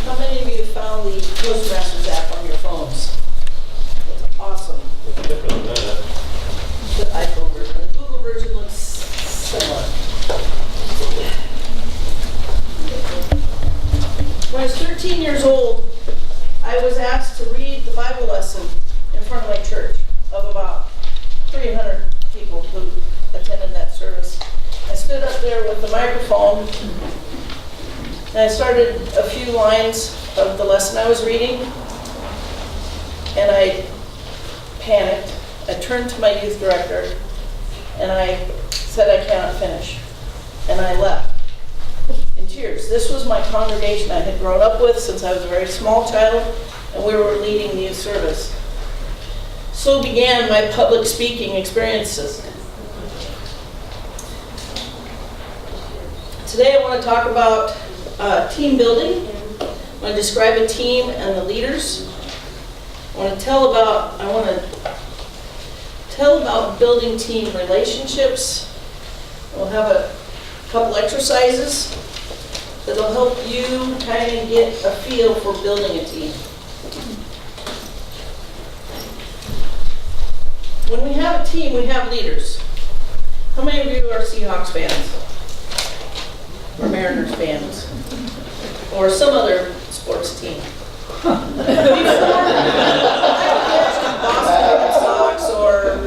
How many of you found the Toastmasters app on your phones? It's awesome. The iPhone version. The Google version looks similar. When I was 13 years old, I was asked to read the Bible lesson in front of my church of about 300 people who attended that service. I stood up there with the microphone and I started a few lines of the lesson I was reading, and I panicked. I turned to my youth director and I said, I cannot finish. And I left in tears. This was my congregation I had grown up with since I was a very small child, and we were leading the youth service. So began my public speaking experiences. Today I want to talk about team building. I want to describe a team and the leaders. I want to tell about building team relationships. We'll have a couple exercises that'll help you kind of get a feel for building a team. When we have a team, we have leaders. How many of you are Seahawks fans? Or Mariners fans? Or some other sports team? Boston Red Sox or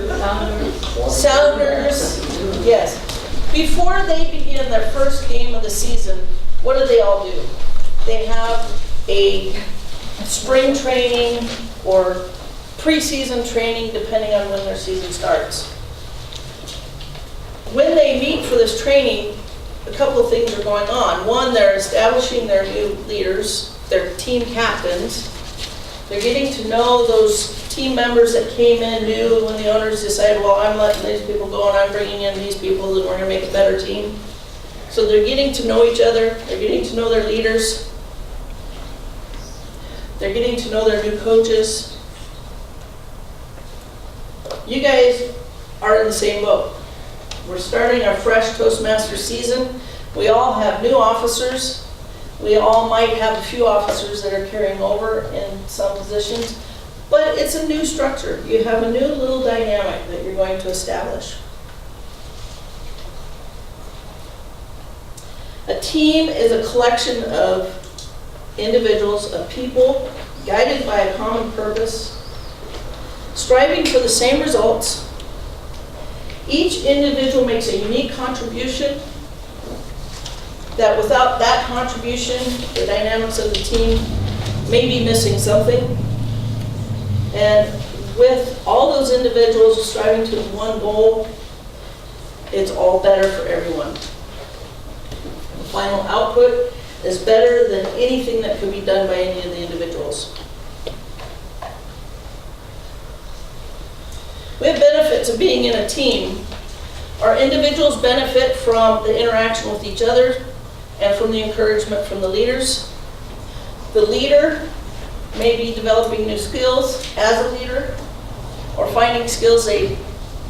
Sounders. Yes. Before they begin their first game of the season, what do they all do? They have a spring training or preseason training, depending on when their season starts. When they meet for this training, a couple of things are going on. One, they're establishing their new leaders, their team captains. They're getting to know those team members that came in new when the owners decided, well, I'm letting these people go and I'm bringing in these people and we're going to make a better team. So they're getting to know each other. They're getting to know their leaders. They're getting to know their new coaches. You guys are in the same boat. We're starting our fresh Toastmasters season. We all have new officers. We all might have a few officers that are carrying over in some positions, but it's a new structure. You have a new little dynamic that you're going to establish. A team is a collection of individuals, of people, guided by a common purpose, striving for the same results. Each individual makes a unique contribution that without that contribution, the dynamics of the team may be missing something. And with all those individuals striving to one goal, it's all better for everyone. The final output is better than anything that could be done by any of the individuals. We have benefits of being in a team. Our individuals benefit from the interaction with each other and from the encouragement from the leaders. The leader may be developing new skills as a leader or finding skills they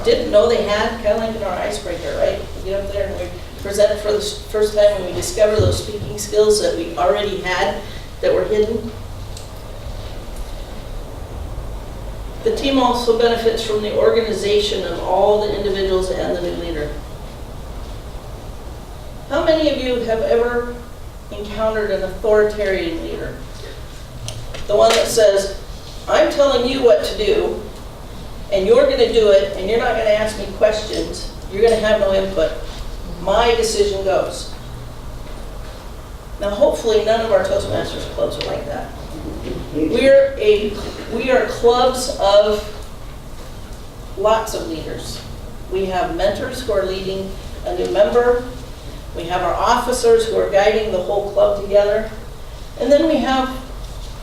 didn't know they had, kind of like in our icebreaker, right? We get up there and we present it for the first time and we discover those speaking skills that we already had that were hidden. The team also benefits from the organization of all the individuals and the new leader. How many of you have ever encountered an authoritarian leader? The one that says, I'm telling you what to do, and you're going to do it, and you're not going to ask me questions. You're going to have no input. My decision goes. Now, hopefully, none of our Toastmasters clubs are like that. We are clubs of lots of leaders. We have mentors who are leading a new member. We have our officers who are guiding the whole club together. And then we have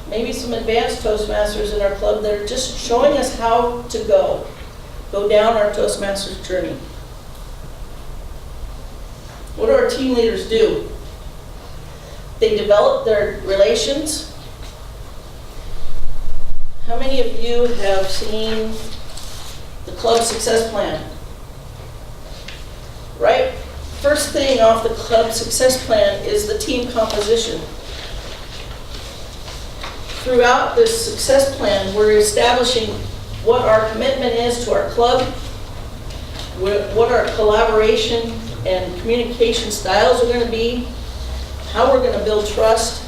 maybe some advanced Toastmasters in our club that are just showing us how to go down our Toastmasters journey. What do our team leaders do? They develop their relations. How many of you have seen the club success plan? Right? first thing off the club success plan is the team composition. Throughout this success plan, we're establishing what our commitment is to our club, what our collaboration and communication styles are going to be, how we're going to build trust,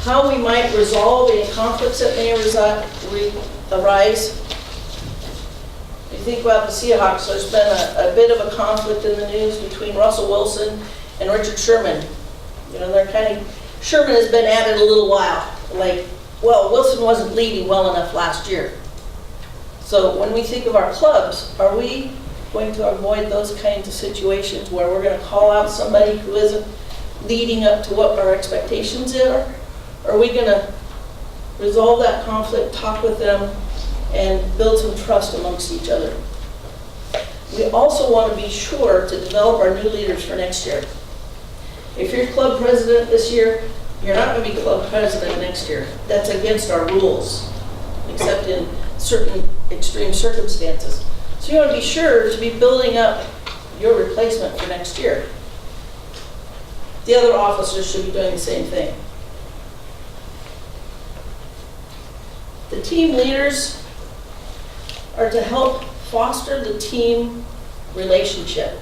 how we might resolve any conflicts that may arise. You think about the Seahawks, there's been a bit of a conflict in the news between Russell Wilson and Richard Sherman. You know, they're kind of, Sherman has been at it a little while. Like, well, Wilson wasn't leading well enough last year. So when we think of our clubs, are we going to avoid those kinds of situations where we're going to call out somebody who isn't leading up to what our expectations are? Are we going to resolve that conflict, talk with them, and build some trust amongst each other? We also want to be sure to develop our new leaders for next year. If you're club president this year, you're not going to be club president next year. That's against our rules, except in certain extreme circumstances. So you want to be sure to be building up your replacement for next year. The other officers should be doing the same thing. The team leaders are to help foster the team relationship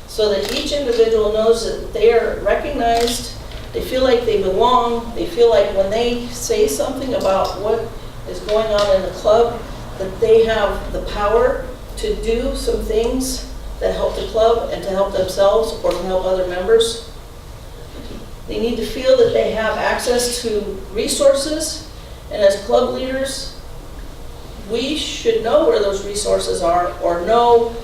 so that each individual knows that they are recognized, they feel like they belong, they feel like when they say something about what is going on in the club, that they have the power to do some things that help the club and to help themselves or to help other members. They need to feel that they have access to resources, and as club leaders, we should know where those resources are or know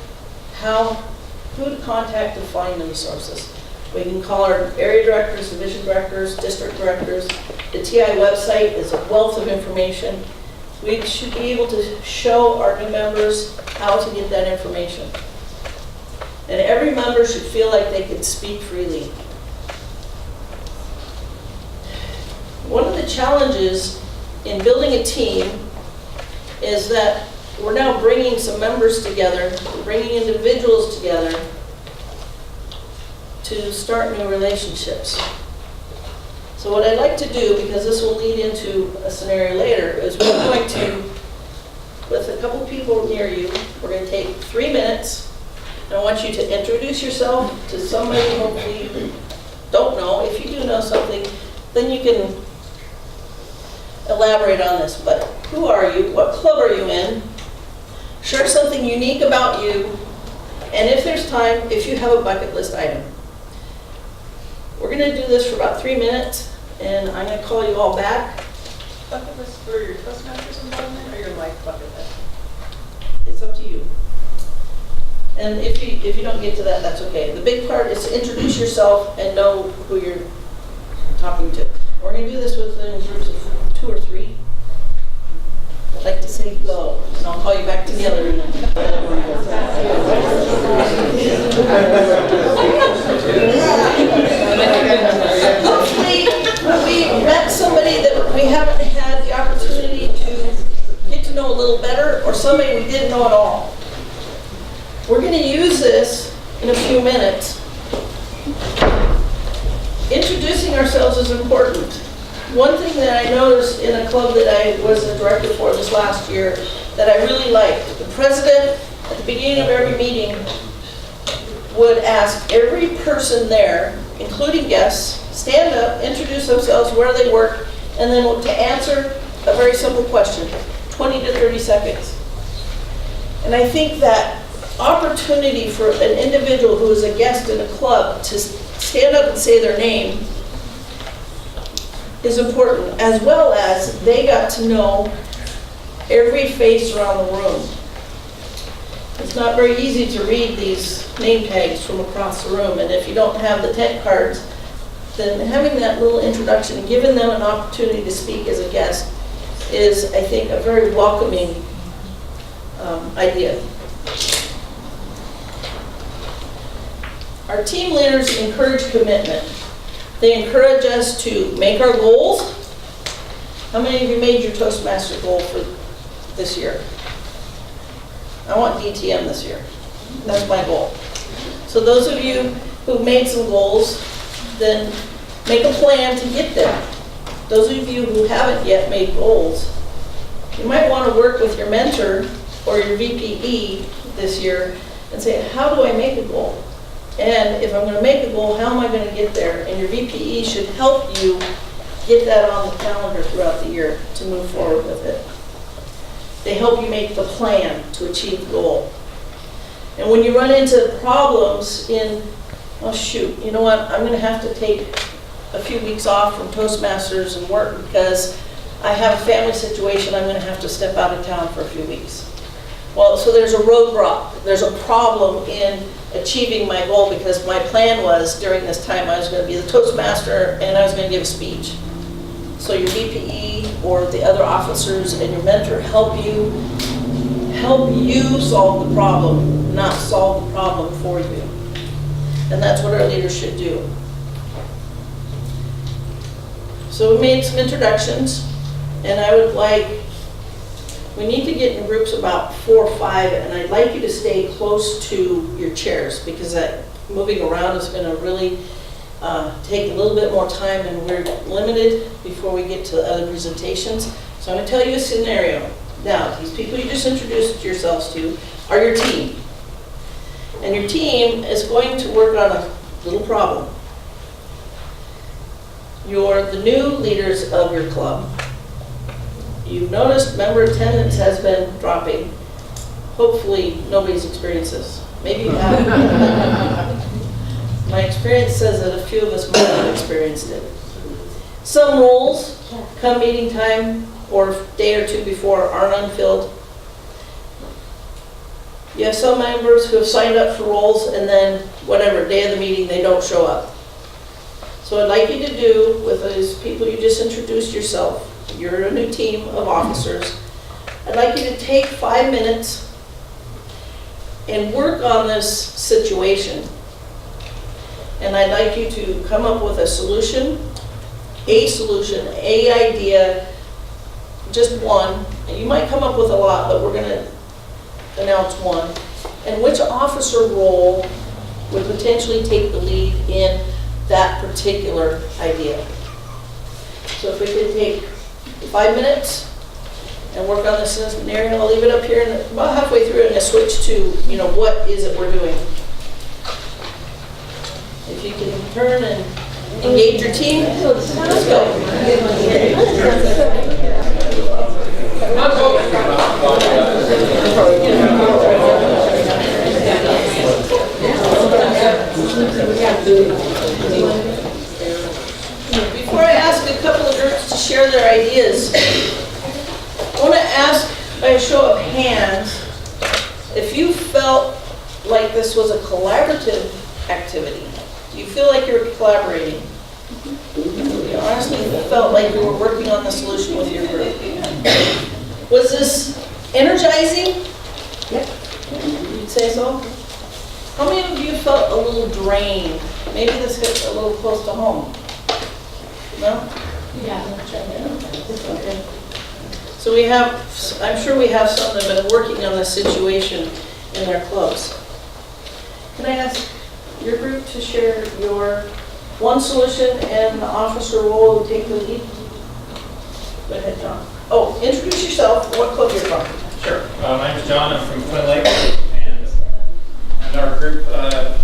who to contact to find the resources. We can call our area directors, division directors, district directors. The TI website is a wealth of information. We should be able to show our new members how to get that information. And every member should feel like they can speak freely. One of the challenges in building a team is that we're now bringing some members together, bringing individuals together to start new relationships. So what I'd like to do, because this will lead into a scenario later, is we're going to, with a couple people near you, we're going to take 3 minutes, and I want you to introduce yourself to somebody hopefully you don't know. If you do know something, then you can elaborate on this. But who are you? What club are you in? Share something unique about you, and if there's time, if you have a bucket list item. We're going to do this for about 3 minutes, and I'm going to call you all back. Bucket list for your Toastmasters involvement or your life bucket list? It's up to you. And if you don't get to that, that's okay. The big part is to introduce yourself and know who you're talking to. We're going to do this within groups of 2 or 3. I'd like to say go, and I'll call you back together. Hopefully, we met somebody that we haven't had the opportunity to get to know a little better, or somebody we didn't know at all. We're going to use this in a few minutes. Introducing ourselves is important. One thing that I noticed in a club that I was a director for this last year that I really liked, the president at the beginning of every meeting would ask every person there, including guests, stand up, introduce themselves, where they work, and then to answer a very simple question, 20 to 30 seconds. And I think that opportunity for an individual who is a guest in a club to stand up and say their name is important, as well as they got to know every face around the room. It's not very easy to read these name tags from across the room, and if you don't have the tent cards, then having that little introduction and giving them an opportunity to speak as a guest is, I think, a very welcoming idea. Our team leaders encourage commitment. They encourage us to make our goals. How many of you made your Toastmaster goal for this year? I want DTM this year. That's my goal. So those of you who've made some goals, then make a plan to get there. Those of you who haven't yet made goals, you might want to work with your mentor or your VPE this year and say, how do I make a goal? And if I'm going to make a goal, how am I going to get there? And your VPE should help you get that on the calendar throughout the year to move forward with it. They help you make the plan to achieve the goal. And when you run into problems in, oh shoot, you know what, I'm going to have to take a few weeks off from Toastmasters and work because I have a family situation, I'm going to have to step out of town for a few weeks. Well, so there's a roadblock, there's a problem in achieving my goal because my plan was during this time I was going to be the Toastmaster and I was going to give a speech. So your VPE or the other officers and your mentor help you solve the problem, not solve the problem for you. And that's what our leaders should do. So we made some introductions, and I would like, we need to get in groups about 4 or 5, and I'd like you to stay close to your chairs because that moving around is going to really take a little bit more time, and we're limited before we get to the other presentations. So I'm going to tell you a scenario. Now, these people you just introduced yourselves to are your team. And your team is going to work on a little problem. You're the new leaders of your club. You've noticed member attendance has been dropping. Hopefully nobody's experienced this. Maybe you have. My experience says that a few of us might have experienced it. Some roles, come meeting time or a day or two before, aren't unfilled. You have some members who have signed up for roles and then whatever, day of the meeting, they don't show up. So what I'd like you to do with those people you just introduced yourself, you're a new team of officers, I'd like you to take 5 minutes and work on this situation. And I'd like you to come up with a solution, a idea, just one. And you might come up with a lot, but we're going to announce one. And which officer role would potentially take the lead in that particular idea. So if we could take 5 minutes and work on this scenario, I'll leave it up here, and about halfway through, I'm going to switch to, what is it we're doing. If you can turn and engage your team, let's go. Before I ask a couple of groups to share their ideas, I want to ask by a show of hands if you felt like this was a collaborative activity. Do you feel like you're collaborating? You honestly felt like you were working on the solution with your group? Was this energizing? Yep. You'd say so? How many of you felt a little drained? Maybe this hits a little close to home. No? Yeah. Okay. So we have, I'm sure we have some that have been working on this situation in their clubs. Can I ask your group to share your one solution and the officer role to take the lead? Go ahead, John. Oh, introduce yourself, what club you're from. Sure. My name is John. I'm from Twin Lake, and our group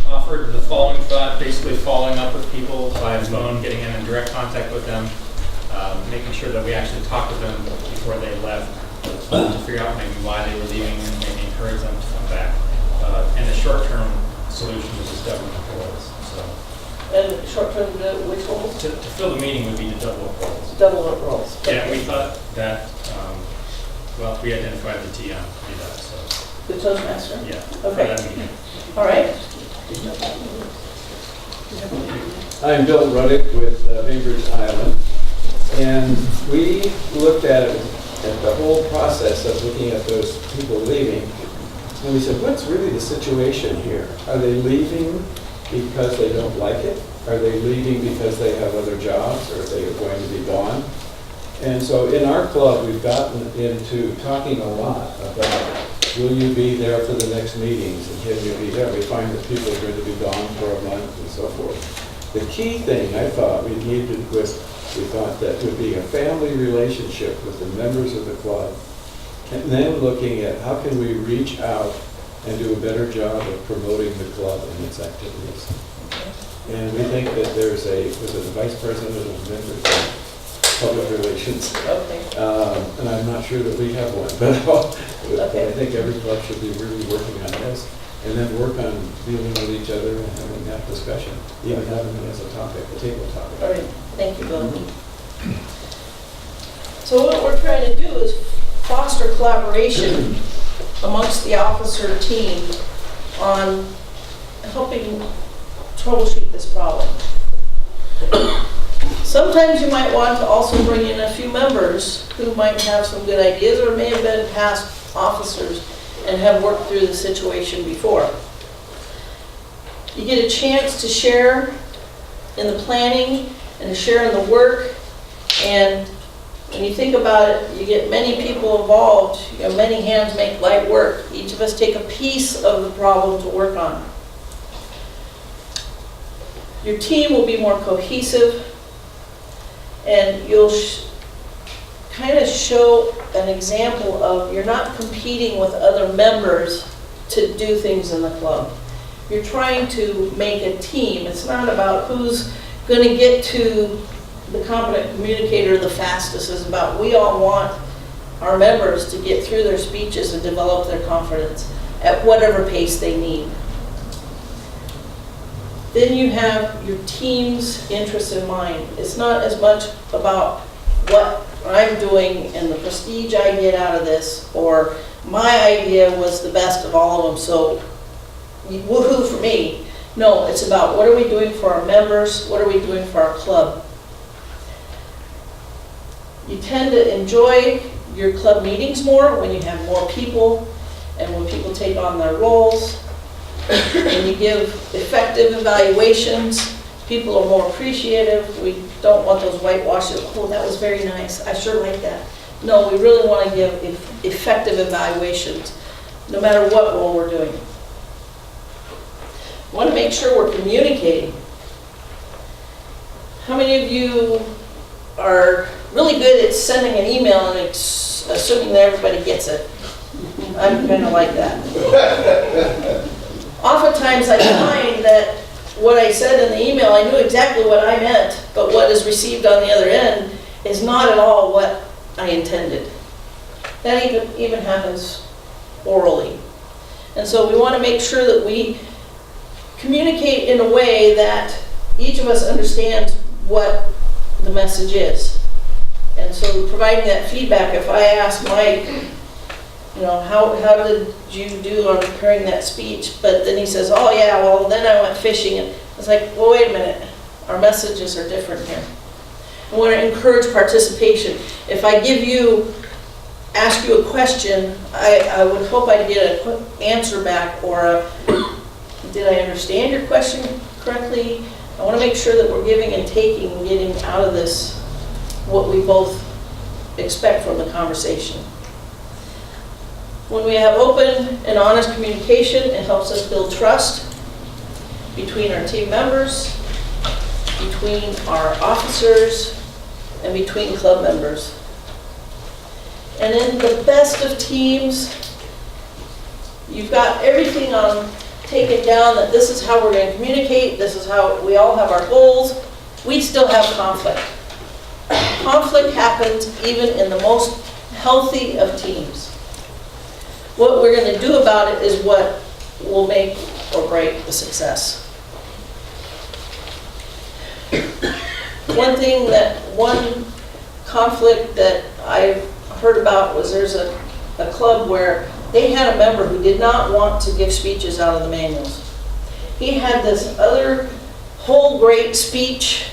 offered the following thought, basically following up with people by phone, getting in direct contact with them, making sure that we actually talked with them before they left to figure out maybe why they were leaving and maybe encourage them to come back. And the short-term solution was just doubling up roles. And short-term, which roles? To fill the meeting would be to double up roles. Double up roles. Yeah, and we thought that, well, we identified the TM to do that, so. The Toastmaster? Yeah. Okay. For that meeting. All right. I'm Bill Ruddick with Bainbridge Island, and we looked at it, at the whole process of looking at those people leaving, and we said, what's really the situation here? Are they leaving because they don't like it? Are they leaving because they have other jobs, or are they going to be gone? And so in our club, we've gotten into talking a lot about will you be there for the next meetings, and can you be there? We find that people are going to be gone for a month and so forth. The key thing I thought we needed was, we thought that would be a family relationship with the members of the club, and then looking at how can we reach out and do a better job of promoting the club and its activities. And we think that there's was it the vice president of members of public relations? Okay. And I'm not sure that we have one, but I think every club should be really working on this, and then work on dealing with each other and having that discussion, even having it as a topic, a table topic. All right, thank you, Bill. So what we're trying to do is foster collaboration amongst the officer team on helping troubleshoot this problem. Sometimes you might want to also bring in a few members who might have some good ideas or may have been past officers and have worked through the situation before. You get a chance to share in the planning and to share in the work, and when you think about it, you get many people involved. You know, many hands make light work. Each of us take a piece of the problem to work on. Your team will be more cohesive, and you'll kind of show an example of you're not competing with other members to do things in the club. You're trying to make a team. It's not about who's going to get to the competent communicator the fastest. It's about we all want our members to get through their speeches and develop their confidence at whatever pace they need. Then you have your team's interests in mind. It's not as much about what I'm doing and the prestige I get out of this, or my idea was the best of all of them, so woohoo for me. No, it's about what are we doing for our members, what are we doing for our club. You tend to enjoy your club meetings more when you have more people and when people take on their roles. And you give effective evaluations, people are more appreciative. We don't want those whitewashes, oh, that was very nice, I sure like that. No, we really want to give effective evaluations, no matter what role we're doing. We want to make sure we're communicating. How many of you are really good at sending an email and assuming that everybody gets it? I'm kind of like that. Oftentimes I find that what I said in the email, I knew exactly what I meant, but what is received on the other end is not at all what I intended. That even happens orally. And so we want to make sure that we communicate in a way that each of us understands what the message is. And so providing that feedback, if I ask Mike, you know, how did you do on preparing that speech? But then he says, oh yeah, well then I went fishing. And I was like, well, wait a minute. Our messages are different here. I want to encourage participation. If I ask you a question, I would hope I'd get a quick answer back, or did I understand your question correctly? I want to make sure that we're giving and taking and getting out of this what we both expect from the conversation. When we have open and honest communication, it helps us build trust between our team members, between our officers, and between club members. And in the best of teams, you've got everything taken down, that this is how we're going to communicate, this is how we all have our goals. We still have conflict. Conflict happens even in the most healthy of teams. What we're going to do about it is what will make or break the success. One conflict that I've heard about was there's a club where they had a member who did not want to give speeches out of the manuals. He had this other whole great speech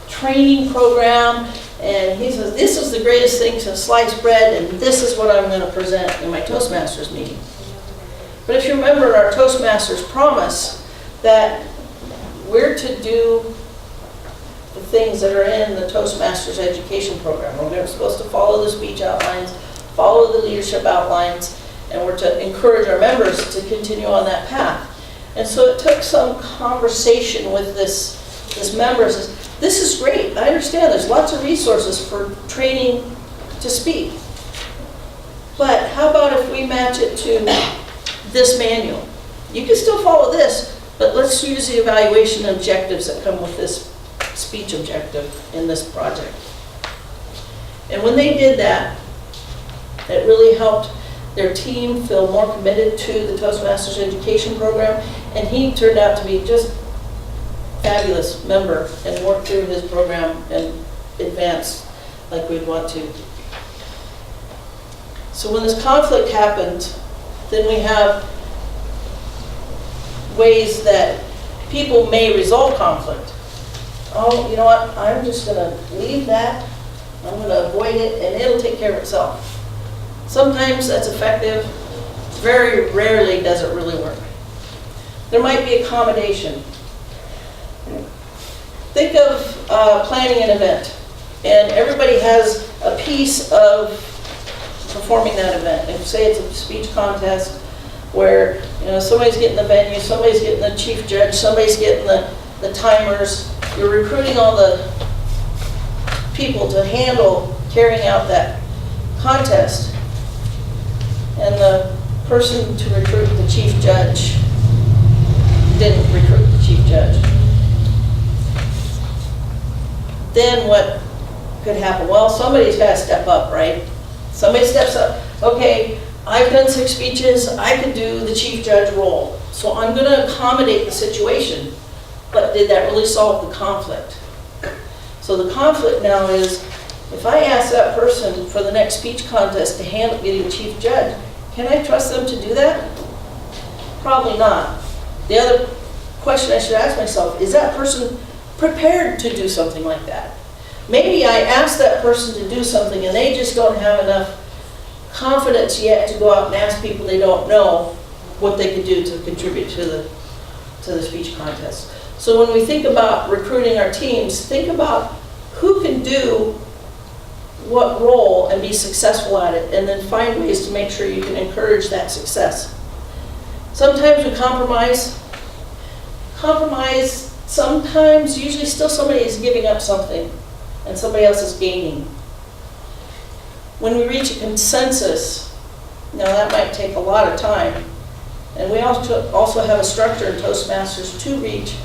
training program, and he says, this is the greatest thing since sliced bread, and this is what I'm going to present in my Toastmasters meeting. But if you remember our Toastmasters promise that we're to do the things that are in the Toastmasters education program. We're supposed to follow the speech outlines, follow the leadership outlines, and we're to encourage our members to continue on that path. And so it took some conversation with this member. Says, this is great, I understand there's lots of resources for training to speak. But how about if we match it to this manual? You can still follow this, but let's use the evaluation objectives that come with this speech objective in this project. And when they did that, it really helped their team feel more committed to the Toastmasters education program, and he turned out to be just a fabulous member and worked through his program and advanced like we'd want to. So when this conflict happened, then we have ways that people may resolve conflict. Oh, you know what, I'm just going to leave that, I'm going to avoid it, and it'll take care of itself. Sometimes that's effective, very rarely does it really work. There might be accommodation. Think of planning an event, and everybody has a piece of performing that event. If say it's a speech contest where somebody's getting the venue, somebody's getting the chief judge, somebody's getting the timers, you're recruiting all the people to handle carrying out that contest, and the person to recruit the chief judge didn't recruit the chief judge. Then what could happen? Well, somebody's got to step up, right? Somebody steps up. Okay, I've done 6 speeches. I could do the chief judge role. So I'm going to accommodate the situation. But did that really solve the conflict? So the conflict now is, if I ask that person for the next speech contest to handle getting chief judge, can I trust them to do that? Probably not. The other question I should ask myself, is that person prepared to do something like that? Maybe I asked that person to do something and they just don't have enough confidence yet to go out and ask people they don't know what they could do to contribute to the speech contest. So when we think about recruiting our teams, think about who can do what role and be successful at it, and then find ways to make sure you can encourage that success. Sometimes we compromise. Sometimes, usually still somebody is giving up something and somebody else is gaining. When we reach a consensus, now that might take a lot of time, and we also have a structure in Toastmasters to reach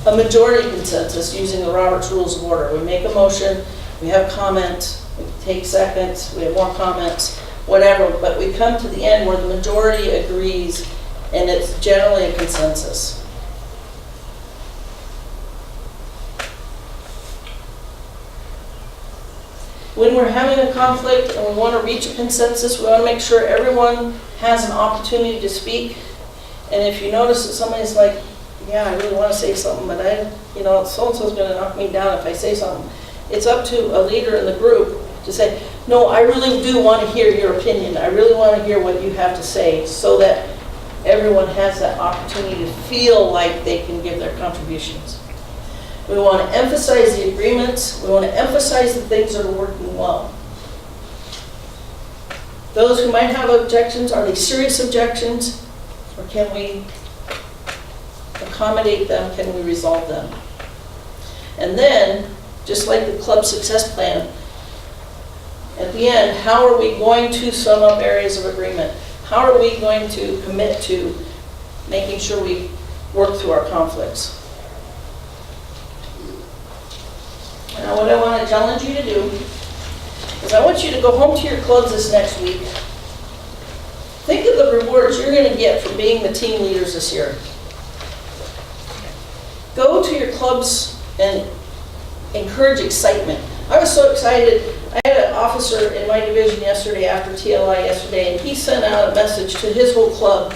a majority consensus using the Robert's Rules of Order. We make a motion, we have comments, we take seconds, we have more comments, whatever, but we come to the end where the majority agrees, and it's generally a consensus. When we're having a conflict and we want to reach a consensus, we want to make sure everyone has an opportunity to speak. And if you notice that somebody's like, yeah, I really want to say something, but so-and-so's going to knock me down if I say something. It's up to a leader in the group to say, no, I really do want to hear your opinion. I really want to hear what you have to say, so that everyone has that opportunity to feel like they can give their contributions. We want to emphasize the agreements. We want to emphasize the things that are working well. Those who might have objections, are they serious objections? Or can we accommodate them? Can we resolve them? And then, just like the club success plan, at the end, how are we going to sum up areas of agreement? How are we going to commit to making sure we work through our conflicts? Now, what I want to challenge you to do is I want you to go home to your clubs this next week. Think of the rewards you're going to get for being the team leaders this year. Go to your clubs and encourage excitement. I was so excited. I had an officer in my division yesterday after TLI yesterday, and he sent out a message to his whole club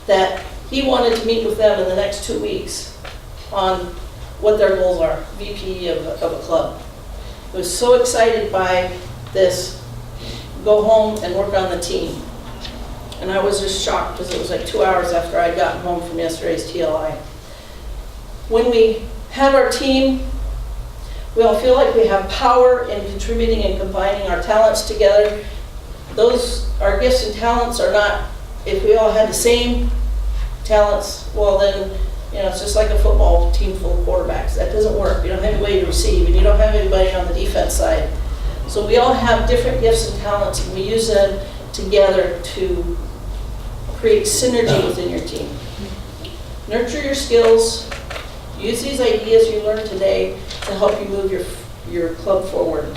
that he wanted to meet with them in the next 2 weeks on what their goals are, VP of a club. I was so excited by this, go home and work on the team. And I was just shocked because it was like 2 hours after I'd gotten home from yesterday's TLI. When we have our team, we all feel like we have power in contributing and combining our talents together our gifts and talents are not, if we all had the same talents, well then, it's just like a football team full of quarterbacks. That doesn't work. You don't have anybody to receive, and you don't have anybody on the defense side. So we all have different gifts and talents, and we use them together to create synergy within your team. Nurture your skills. Use these ideas you learned today to help you move your club forward.